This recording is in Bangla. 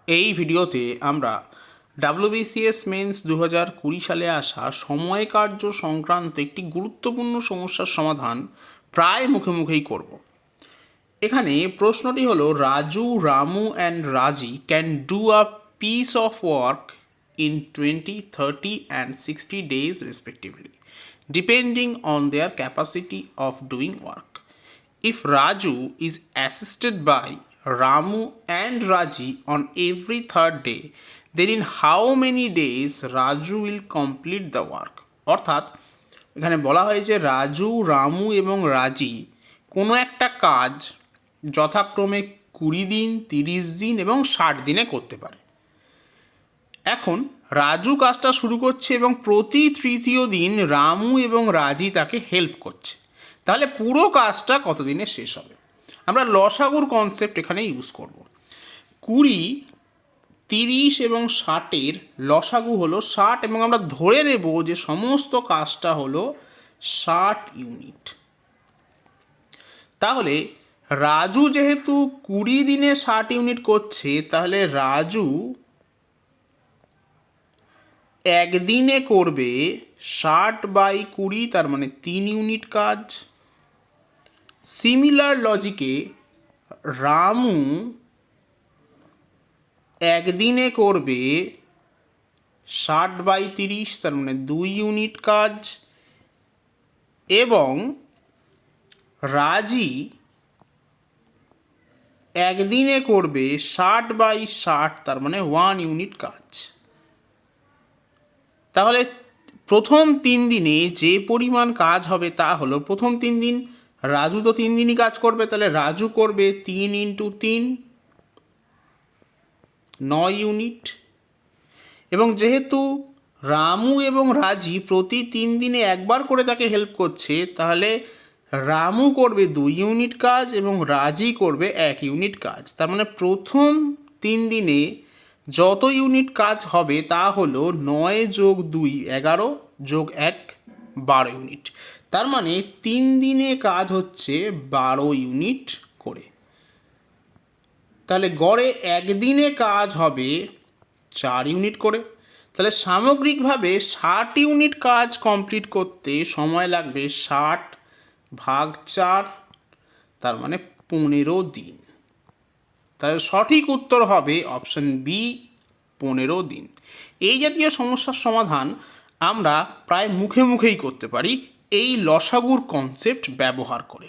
এই ভিডিওতে আমরা WBCS মেন্স 2020 সালে আসা সময় কার্য সংক্রান্ত একটি গুরুত্বপূর্ণ সমস্যার সমাধান প্রায় মুখে মুখেই করব। এখানে প্রশ্নটি হলো, রাজু, রামু অ্যান্ড রাজি can do a piece of work in 20, 30 and 60 days respectively, depending on their capacity of doing work. If Raju is assisted by Ramu and Raji on every third day, then in how many days Raju will complete the work? অর্থাৎ এখানে বলা হয় যে রাজু, রামু এবং রাজি কোনো একটা কাজ যথাক্রমে 20 দিন, 30 দিন এবং 60 দিনে করতে পারে। এখন রাজু কাজটা শুরু করছে এবং প্রতি তৃতীয় দিন রামু এবং রাজি তাকে হেল্প করছে। তাহলে পুরো কাজটা কতদিনে শেষ হবে? আমরা লসাগুর কনসেপ্ট এখানে ইউজ করব। 20, 30 এবং 60-এর লসাগু হলো 60 এবং আমরা ধরে নেব যে সমস্ত কাজটা হলো 60 ইউনিট। তাহলে রাজু যেহেতু 20 দিনে 60 ইউনিট করছে, তাহলে রাজু একদিনে করবে 60/20, তার মানে 3 ইউনিট কাজ। সিমিলার লজিকে রামু একদিনে করবে 60/30, তার মানে 2 ইউনিট কাজ। এবং রাজি একদিনে করবে 60/60, তার মানে 1 ইউনিট কাজ। তাহলে প্রথম 3 দিনে যে পরিমাণ কাজ হবে তা হলো, প্রথম 3 দিন রাজু তো 3 দিনই কাজ করবে, তাহলে রাজু করবে 3 × 3, 9 ইউনিট। এবং যেহেতু রামু এবং রাজি প্রতি 3 দিনে একবার করে তাকে হেল্প করছে, তাহলে রামু করবে 2 ইউনিট কাজ এবং রাজি করবে 1 ইউনিট কাজ। তার মানে প্রথম 3 দিনে যত ইউনিট কাজ হবে তা হলো 9 + 2 11 + 1 12 ইউনিট। তার মানে 3 দিনে কাজ হচ্ছে 12 ইউনিট করে। তাহলে গড়ে একদিনে কাজ হবে 4 ইউনিট করে। তাহলে সামগ্রিকভাবে 60 ইউনিট কাজ কমপ্লিট করতে সময় লাগবে 60/4, তার মানে 15 দিন। তাহলে সঠিক উত্তর হবে অপশন বি, 15 দিন। এই জাতীয় সমস্যার সমাধান আমরা প্রায় মুখে মুখেই করতে পারি এই লসাগুর কনসেপ্ট ব্যবহার করে।